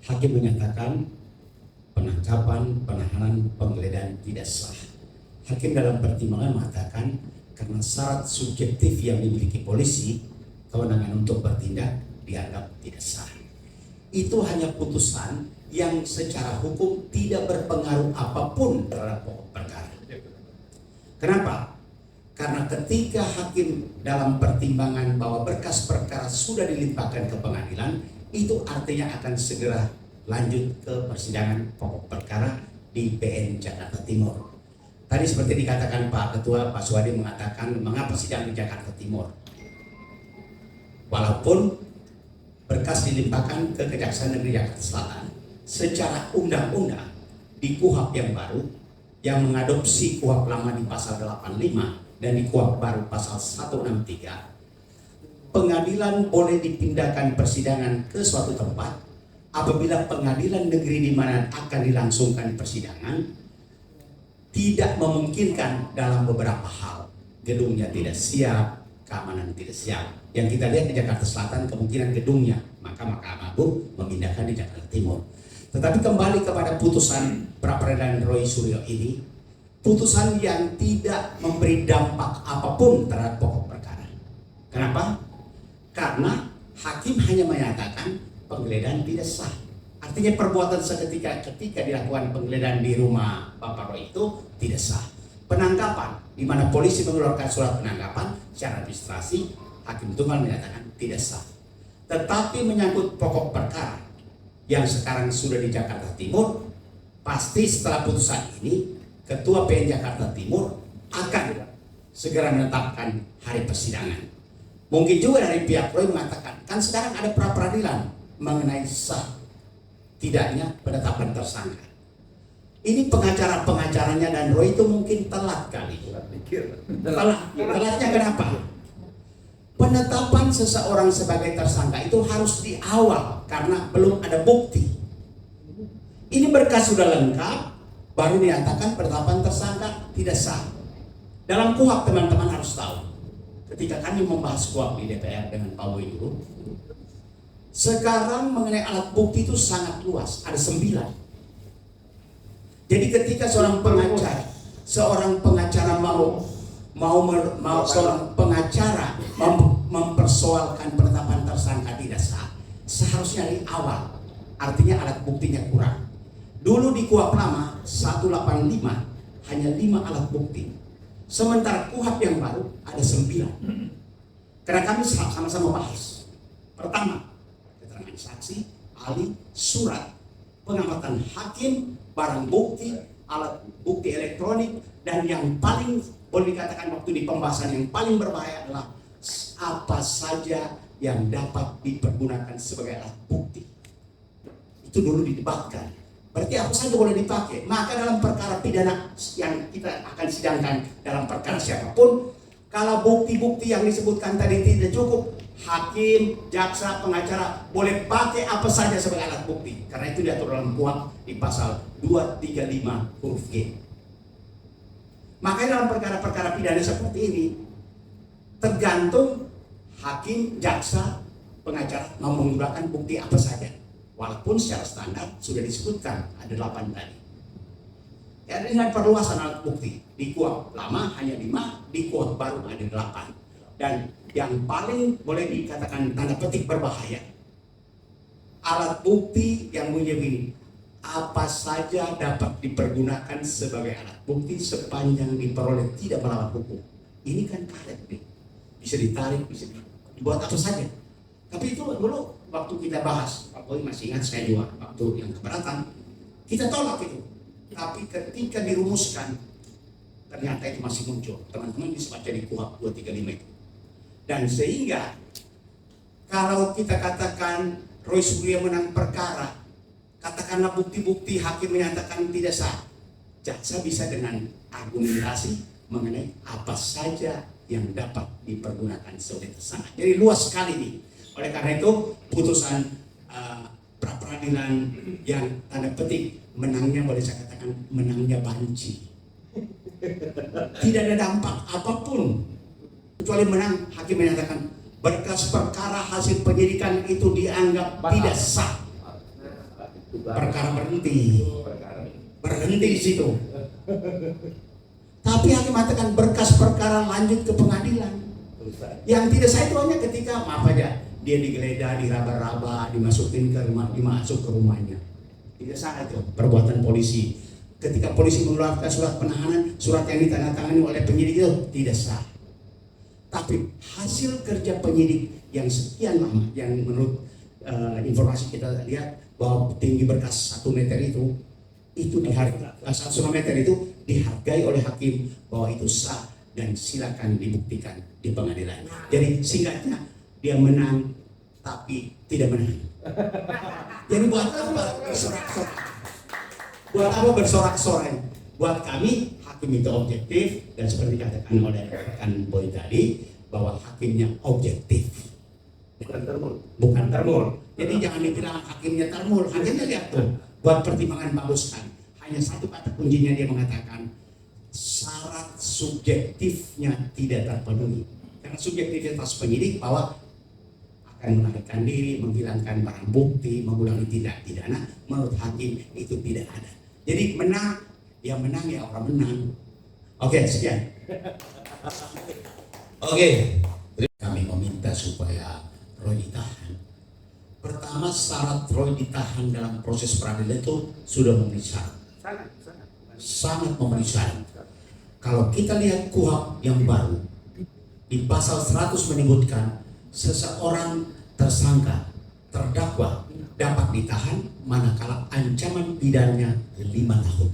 Hakim menyatakan penangkapan, penahanan, penggeledahan tidak sah. Hakim dalam pertimbangan mengatakan karena syarat subjektif yang dimiliki polisi, kewenangan untuk bertindak dianggap tidak sah. Itu hanya putusan yang secara hukum tidak berpengaruh apapun terhadap pokok perkara. Kenapa? Karena ketika hakim dalam pertimbangan bahwa berkas perkara sudah dilimpahkan ke pengadilan, itu artinya akan segera lanjut ke persidangan pokok perkara di PN Jakarta Timur. Tadi seperti dikatakan Pak Ketua, Pak Suwadi mengatakan mengapa sidang di Jakarta Timur. Walaupun berkas dilimpahkan ke Kejaksaan Negeri Jakarta Selatan, secara undang-undang di KUHP yang baru yang mengadopsi KUHP lama di pasal 85 dan di KUHP baru pasal 163, pengadilan boleh dipindahkan persidangan ke suatu tempat apabila pengadilan negeri di mana akan dilangsungkan persidangan tidak memungkinkan dalam beberapa hal. Gedungnya tidak siap, keamanan tidak siap. Yang kita lihat di Jakarta Selatan kemungkinan gedungnya, maka Mahkamah Agung memindahkan di Jakarta Timur. Tetapi kembali kepada putusan pra-peradilan Roy Suryo ini, putusan yang tidak memberi dampak apapun terhadap pokok perkara. Kenapa? Karena hakim hanya menyatakan penggeledahan tidak sah. Artinya perbuatan seketika ketika dilakukan penggeledahan di rumah Bapak Roy itu tidak sah. Penangkapan, di mana polisi mengeluarkan surat penangkapan secara administrasi, hakim tunggal menyatakan tidak sah. Tetapi menyangkut pokok perkara yang sekarang sudah di Jakarta Timur, pasti setelah putusan ini Ketua PN Jakarta Timur akan segera menetapkan hari persidangan. Mungkin juga dari pihak Roy mengatakan, kan sekarang ada pra-peradilan mengenai sah tidaknya penetapan tersangka. Ini pengacaranya dan Roy itu mungkin telat kali. Telatnya kenapa? Penetapan seseorang sebagai tersangka itu harus di awal karena belum ada bukti. Ini berkas sudah lengkap, baru dinyatakan penetapan tersangka tidak sah. Dalam KUHP teman-teman harus tahu, ketika kami membahas KUHP di DPR dengan Pak Boy dulu, sekarang mengenai alat bukti itu sangat luas, ada 9. Jadi ketika seorang pengacara mau mempersoalkan penetapan tersangka tidak sah, seharusnya dari awal. Artinya alat buktinya kurang. Dulu di KUHP lama 185 hanya 5 alat bukti. Sementara KUHP yang baru ada 9. Karena kami sama-sama bahas. Pertama, keterangan saksi, ahli, surat, pengamatan hakim, barang bukti, alat bukti elektronik, dan yang paling boleh dikatakan waktu di pembahasan yang paling berbahaya adalah apa saja yang dapat dipergunakan sebagai alat bukti. Itu dulu didebatkan. Berarti apa saja boleh dipakai. Maka dalam perkara pidana yang kita akan sidangkan dalam perkara siapapun, kalau bukti-bukti yang disebutkan tadi tidak cukup, hakim, jaksa, pengacara boleh pakai apa saja sebagai alat bukti. Karena itu diatur dalam KUHP di pasal 235 huruf G. Makanya dalam perkara-perkara pidana seperti ini, tergantung hakim, jaksa, pengacara mau menggunakan bukti apa saja. Walaupun secara standar sudah disebutkan ada 8 tadi. Ya, dengan perluasan alat bukti di KUHP lama hanya 5, di KUHP baru ada 8. Dan yang paling boleh dikatakan tanda petik berbahaya, alat bukti yang bunyinya begini, apa saja dapat dipergunakan sebagai alat bukti sepanjang diperoleh tidak melawan hukum. Ini kan karet nih, bisa ditarik, bisa dibuat apa saja. Tapi itu dulu waktu kita bahas, Pak Boy masih ingat, saya juga waktu yang keberatan, kita tolak itu. Tapi ketika dirumuskan, ternyata itu masih muncul. Teman-teman bisa baca di KUHP 235 itu. Dan sehingga kalau kita katakan Roy Suryo menang perkara, katakanlah bukti-bukti hakim menyatakan tidak sah, jaksa bisa dengan argumentasi mengenai apa saja yang dapat dipergunakan sebagai tersangka. Jadi luas sekali nih. Oleh karena itu putusan pra-peradilan yang tanda petik menangnya, boleh saya katakan menangnya banci. Tidak ada dampak apapun kecuali menang. Hakim menyatakan berkas perkara hasil penyidikan itu dianggap tidak sah. perkara berhenti di situ. Tapi hakim mengatakan berkas perkara lanjut ke pengadilan. Yang tidak sah itu hanya ketika maaf aja dia digeledah, diraba-raba, dimasukin ke rumah, dimasuk ke rumahnya. Tidak sah itu perbuatan polisi. Ketika polisi mengeluarkan surat penahanan, surat yang ditandatangani oleh penyidik itu tidak sah. Tapi hasil kerja penyidik yang sekian lama, yang menurut informasi kita lihat bahwa tinggi berkas 1 meter itu dihargai 1,5 meter itu dihargai oleh hakim bahwa itu sah dan silakan dibuktikan di pengadilan. Jadi singkatnya dia menang tapi tidak menang. Jadi buat apa bersorak-sorai? Buat apa bersorak-sorai? Buat kami hakim itu objektif dan seperti katakan oleh rekan Boy tadi bahwa hakimnya objektif. Bukan termul. Jadi jangan dibilang hakimnya termul. Hakimnya lihat tuh buat pertimbangan bagus kan. Hanya satu kata kuncinya dia mengatakan syarat subjektifnya tidak terpenuhi. Karena subjektivitas penyidik bahwa akan melarikan diri, menghilangkan barang bukti, mengulangi tindak pidana, menurut hakim itu tidak ada. Jadi menang, yang menang ya orang menang. Oke, sekian. Oke. Kami meminta supaya Roy ditahan. Pertama, syarat Roy ditahan dalam proses peradilan itu sudah memenuhi syarat. Sangat memenuhi syarat. Kalau kita lihat KUHP yang baru di pasal 100 menyebutkan seseorang tersangka, terdakwa dapat ditahan manakala ancaman pidananya 5 tahun.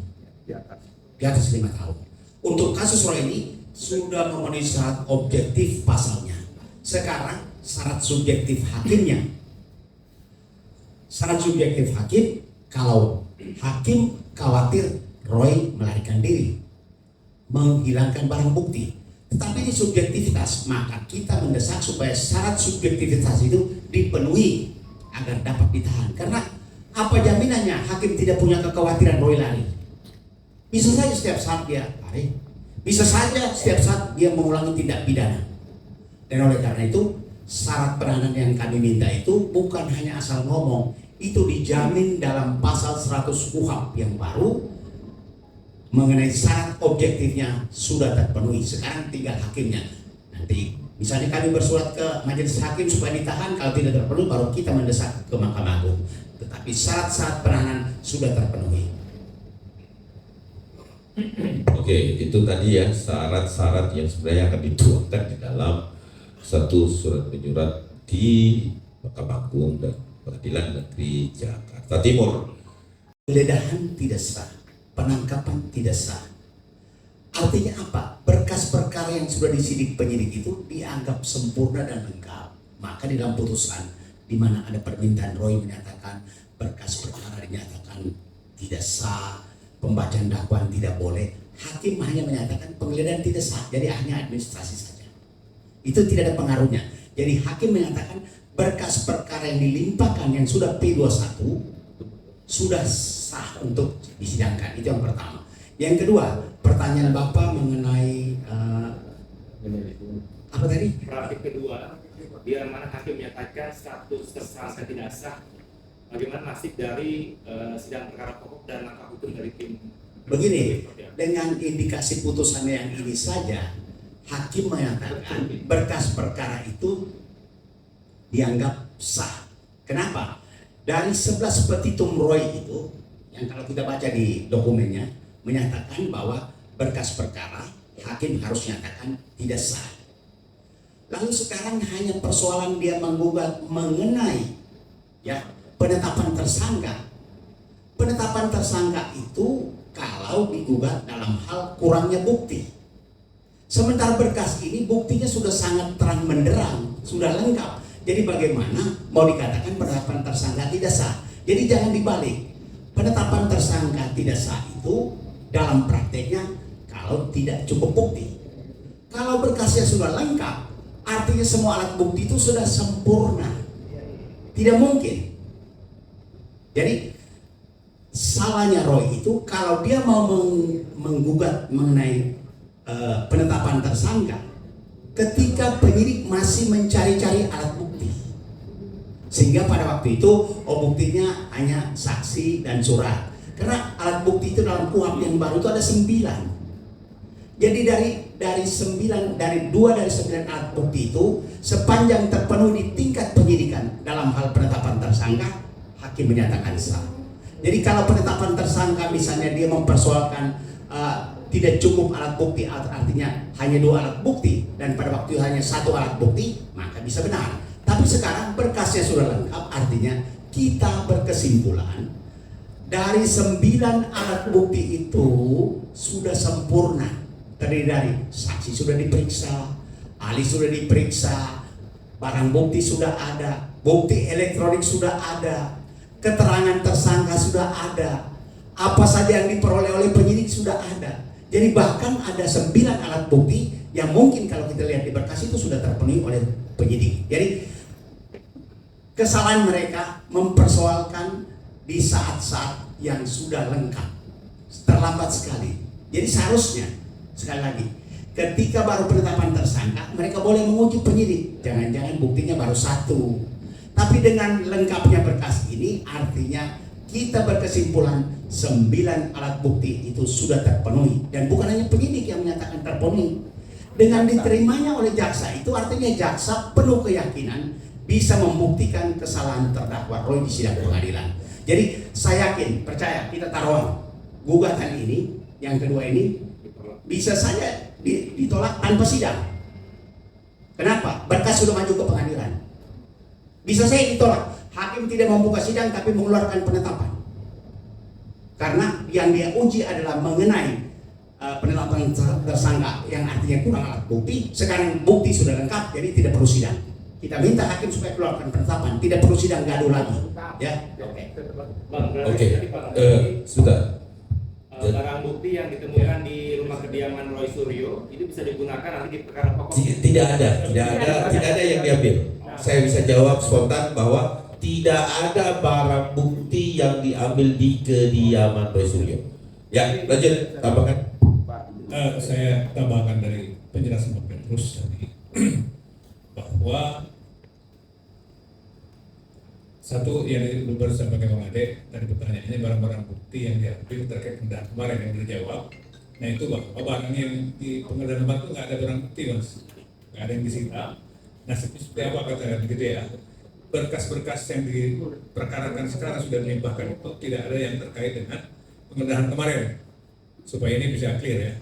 Di atas 5 tahun. Untuk kasus Roy ini sudah memenuhi syarat objektif pasalnya. Sekarang syarat subjektif hakimnya. Syarat subjektif hakim, kalau hakim khawatir Roy melarikan diri, menghilangkan barang bukti. Tetapi ini subjektivitas, maka kita mendesak supaya syarat subjektivitas itu dipenuhi agar dapat ditahan. Karena apa jaminannya hakim tidak punya kekhawatiran Roy lari? Bisa saja setiap saat dia lari, bisa saja setiap saat dia mengulangi tindak pidana. Dan oleh karena itu syarat penahanan yang kami minta itu bukan hanya asal ngomong, itu dijamin dalam pasal 100 KUHP yang baru mengenai syarat objektifnya sudah terpenuhi. Sekarang tinggal hakimnya. Nanti misalnya kami bersurat ke majelis hakim supaya ditahan, kalau tidak terpenuhi baru kita mendesak ke Mahkamah Agung. Tetapi syarat-syarat penahanan sudah terpenuhi. Oke, itu tadi ya syarat-syarat yang sebenarnya akan dituangkan di dalam satu surat menyurat di Mahkamah Agung dan Pengadilan Negeri Jakarta Timur. Penggeledahan tidak sah, penangkapan tidak sah. Artinya apa? Berkas perkara yang sudah disidik penyidik itu dianggap sempurna dan lengkap. Maka di dalam putusan di mana ada permintaan Roy menyatakan berkas perkara dinyatakan tidak sah, pembacaan dakwaan tidak boleh, hakim hanya menyatakan penggeledahan tidak sah, jadi hanya administrasi saja. Itu tidak ada pengaruhnya. Jadi hakim menyatakan berkas perkara yang dilimpahkan yang sudah P21 sudah sah untuk disidangkan. Itu yang pertama. Yang kedua, pertanyaan Bapak mengenai apa tadi? Praktik kedua, bila mana hakim menyatakan status tersangka tidak sah, bagaimana nasib dari sidang perkara pokok dan langkah hukum dari tim? Begini, dengan indikasi putusannya yang ini saja, hakim menyatakan berkas perkara itu dianggap sah. Kenapa? Dari 11 petitum Roy itu, yang kalau kita baca di dokumennya, menyatakan bahwa berkas perkara hakim harus nyatakan tidak sah. Lalu sekarang hanya persoalan dia menggugat mengenai ya penetapan tersangka. Penetapan tersangka itu kalau digugat dalam hal kurangnya bukti. Sementara berkas ini buktinya sudah sangat terang benderang, sudah lengkap. Jadi bagaimana mau dikatakan penetapan tersangka tidak sah? Jadi jangan dibalik. Penetapan tersangka tidak sah itu dalam prakteknya kalau tidak cukup bukti. Kalau berkasnya sudah lengkap, artinya semua alat bukti itu sudah sempurna. Tidak mungkin. Jadi salahnya Roy itu kalau dia mau menggugat mengenai penetapan tersangka ketika penyidik masih mencari-cari alat bukti. Sehingga pada waktu itu buktinya hanya saksi dan surat. Karena alat bukti itu dalam KUHP yang baru itu ada 9. Jadi dari 2 dari 9 alat bukti itu sepanjang terpenuhi di tingkat penyidikan dalam hal penetapan tersangka, hakim menyatakan sah. Jadi kalau penetapan tersangka misalnya dia mempersoalkan tidak cukup alat bukti, artinya hanya 2 alat bukti dan pada waktu itu hanya 1 alat bukti, maka bisa benar. Tapi sekarang berkasnya sudah lengkap, artinya kita berkesimpulan dari 9 alat bukti itu sudah sempurna. Terdiri dari saksi sudah diperiksa, ahli sudah diperiksa, barang bukti sudah ada, bukti elektronik sudah ada, keterangan tersangka sudah ada, apa saja yang diperoleh oleh penyidik sudah ada. Jadi bahkan ada 9 alat bukti yang mungkin kalau kita lihat di berkas itu sudah terpenuhi oleh penyidik. Jadi kesalahan mereka mempersoalkan di saat-saat yang sudah lengkap, terlambat sekali. Jadi seharusnya sekali lagi, ketika baru penetapan tersangka, mereka boleh menguji penyidik. Jangan-jangan buktinya baru 1. Tapi dengan lengkapnya berkas ini, artinya kita berkesimpulan 9 alat bukti itu sudah terpenuhi. Dan bukan hanya penyidik yang menyatakan terpenuhi. Dengan diterimanya oleh jaksa itu artinya jaksa penuh keyakinan bisa membuktikan kesalahan terdakwa Roy di sidang pengadilan. Jadi saya yakin, percaya, kita taruhan gugatan ini, yang kedua ini bisa saja ditolak tanpa sidang. Kenapa? Berkas sudah maju ke pengadilan. Bisa saja ditolak. Hakim tidak membuka sidang tapi mengeluarkan penetapan. Karena yang dia uji adalah mengenai penetapan tersangka yang artinya kurang alat bukti. Sekarang bukti sudah lengkap, jadi tidak perlu sidang. Kita minta hakim supaya keluarkan penetapan, tidak perlu sidang gaduh lagi. Ya, Oke. Sudah. Barang bukti yang ditemukan di rumah kediaman Roy Suryo itu bisa digunakan nanti di perkara pokok. Tidak ada yang diambil. Saya bisa jawab spontan bahwa tidak ada barang bukti yang diambil di kediaman Roy Suryo. Ya, lanjut, tambahkan. Saya tambahkan dari penjelasan Pak Petrus tadi bahwa satu yang baru disampaikan Bang Ade tadi pertanyaannya barang-barang bukti yang diambil terkait pendapat kemarin yang dijawab. Nah itu bahwa barang yang di pengadilan tempat itu nggak ada barang bukti mas, nggak ada yang disita. Nah seperti apa katakan begitu ya? Berkas-berkas yang diperkarakan sekarang sudah dilimpahkan itu tidak ada yang terkait dengan penggeledahan kemarin, supaya ini bisa clear ya.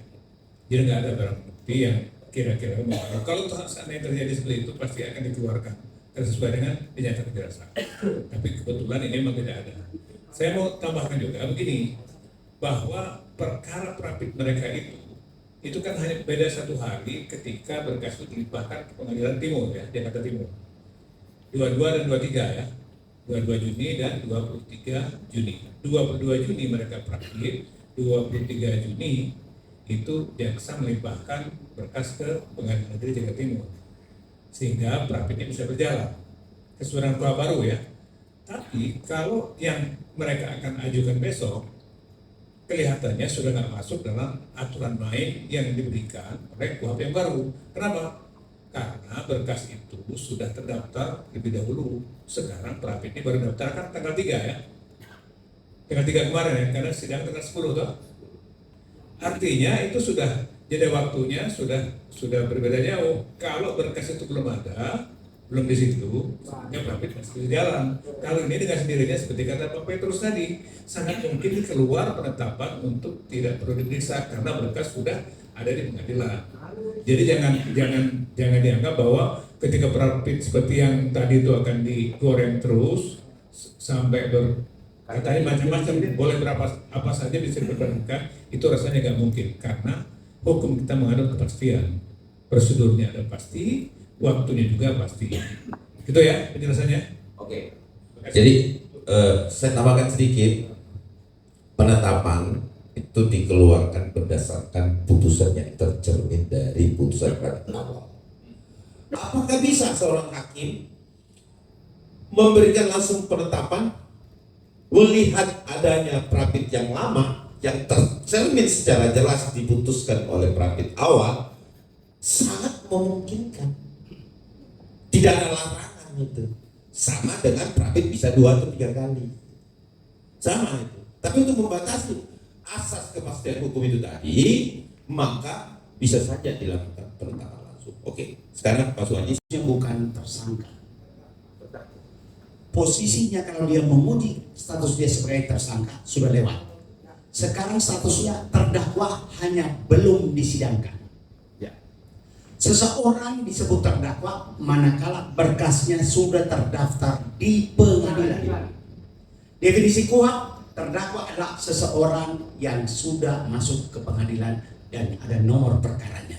Jadi nggak ada barang bukti yang kira-kira kalau seandainya terjadi seperti itu pasti akan dikeluarkan sesuai dengan dinyatakan tidak sah. Tapi kebetulan ini memang tidak ada. Saya mau tambahkan juga begini, bahwa perkara Prapit mereka itu kan hanya beda 1 hari ketika berkas itu dilimpahkan ke Pengadilan Timur ya, Jakarta Timur. 22 dan 23 ya, 22 Juni dan 23 Juni. 22 Juni mereka Prapit, 23 Juni itu jaksa melimpahkan berkas ke Pengadilan Negeri Jakarta Timur. Sehingga Prapitnya bisa berjalan kesesuaian KUHP baru ya. Tapi kalau yang mereka akan ajukan besok kelihatannya sudah nggak masuk dalam aturan main yang diberikan oleh KUHP yang baru. Kenapa? Karena berkas itu sudah terdaftar lebih dahulu. Sekarang Prapit ini baru daftar kan tanggal 3 ya. Tanggal 3 kemarin ya, karena sidang tanggal 10 toh. Artinya itu sudah jeda waktunya sudah berbeda jauh. Kalau berkas itu belum ada, belum di situ, ya Prapit masih jalan. Kalau ini dengan sendirinya seperti kata Pak Petrus tadi, sangat mungkin keluar penetapan untuk tidak perlu diperiksa karena berkas sudah ada di pengadilan. Jadi jangan dianggap bahwa ketika Prapit seperti yang tadi itu akan digoreng terus sampai katanya macam-macam, boleh berapa apa saja bisa diperbantukan, itu rasanya nggak mungkin karena hukum kita mengandung kepastian, prosedurnya ada pasti, waktunya juga pasti. Gitu ya penjelasannya. Oke. Jadi saya tambahkan sedikit, penetapan itu dikeluarkan berdasarkan putusan yang tercermin dari putusan Prapit awal. Apakah bisa seorang hakim memberikan langsung penetapan melihat adanya Prapit yang lama yang tercermin secara jelas diputuskan oleh Prapit awal? Sangat memungkinkan. Tidak ada larangan itu. sama dengan praktik bisa 2 atau 3 kali. Sama itu. Tapi untuk membatasi asas kepastian hukum itu tadi, maka bisa saja dilakukan penetapan langsung. Oke, sekarang Pak Suhaji. Dia bukan tersangka. Posisinya kalau dia menguji status dia sebagai tersangka sudah lewat. Sekarang statusnya terdakwa hanya belum disidangkan. Ya. Seseorang disebut terdakwa manakala berkasnya sudah terdaftar di pengadilan. Definisi KUHP, terdakwa adalah seseorang yang sudah masuk ke pengadilan dan ada nomor perkaranya.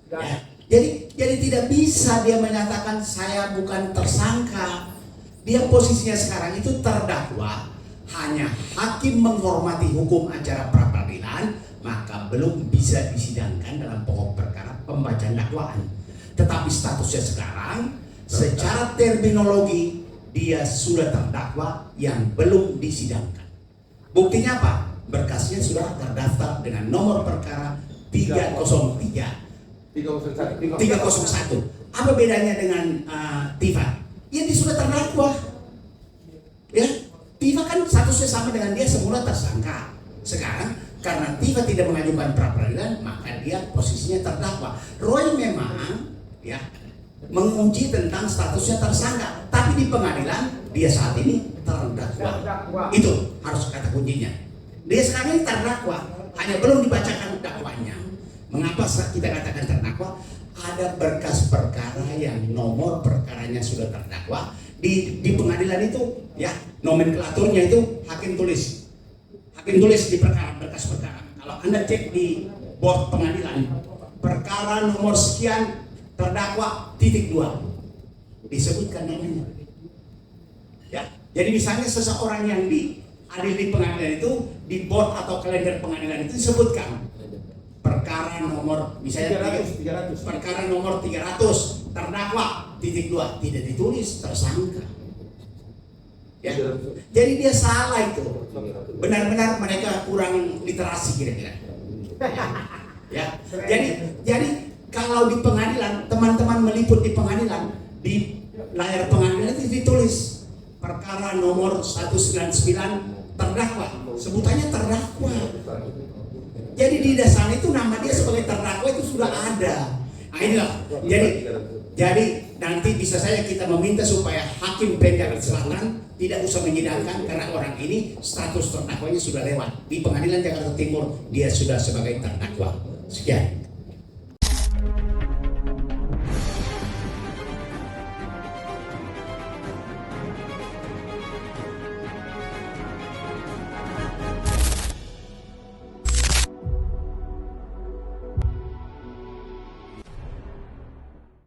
Ya. Jadi tidak bisa dia menyatakan saya bukan tersangka. Dia posisinya sekarang itu terdakwa, hanya hakim menghormati hukum acara pra-peradilan, maka belum bisa disidangkan dalam pokok perkara pembacaan dakwaan. Tetapi statusnya sekarang secara terminologi dia sudah terdakwa yang belum disidangkan. Buktinya apa? Berkasnya sudah terdaftar dengan nomor perkara 301. Apa bedanya dengan Tifa? Ya dia sudah terdakwa. Ya, Tifa kan statusnya sama dengan dia semula tersangka. Sekarang karena Tifa tidak mengajukan pra-peradilan, maka dia posisinya terdakwa. Roy memang ya menguji tentang statusnya tersangka, tapi di pengadilan dia saat ini terdakwa. Itu harus kata kuncinya. Dia sekarang ini terdakwa, hanya belum dibacakan dakwanya. Mengapa kita katakan terdakwa? Ada berkas perkara yang nomor perkaranya sudah terdakwa di pengadilan itu, ya nomenklaturnya itu hakim tulis di perkara berkas perkara. Kalau Anda cek di board pengadilan, perkara nomor sekian terdakwa .2 disebutkan namanya. Ya, jadi misalnya seseorang yang diadil di pengadilan itu di board atau kalender pengadilan itu disebutkan perkara nomor misalnya 300. Perkara nomor 300 terdakwa .2, tidak ditulis tersangka. Ya. Jadi dia salah itu. Benar-benar mereka kurang literasi kira-kira. Ya. Jadi kalau di pengadilan teman-teman meliput di pengadilan, di layar pengadilan itu ditulis perkara nomor 199 terdakwa, sebutannya terdakwa. Jadi di dasarnya itu nama dia sebagai terdakwa itu sudah ada. Nah inilah. Jadi nanti bisa saja kita meminta supaya hakim PN Jakarta Selatan tidak usah menyidangkan karena orang ini status terdakwanya sudah lewat. Di pengadilan Jakarta Timur dia sudah sebagai terdakwa. Sekian.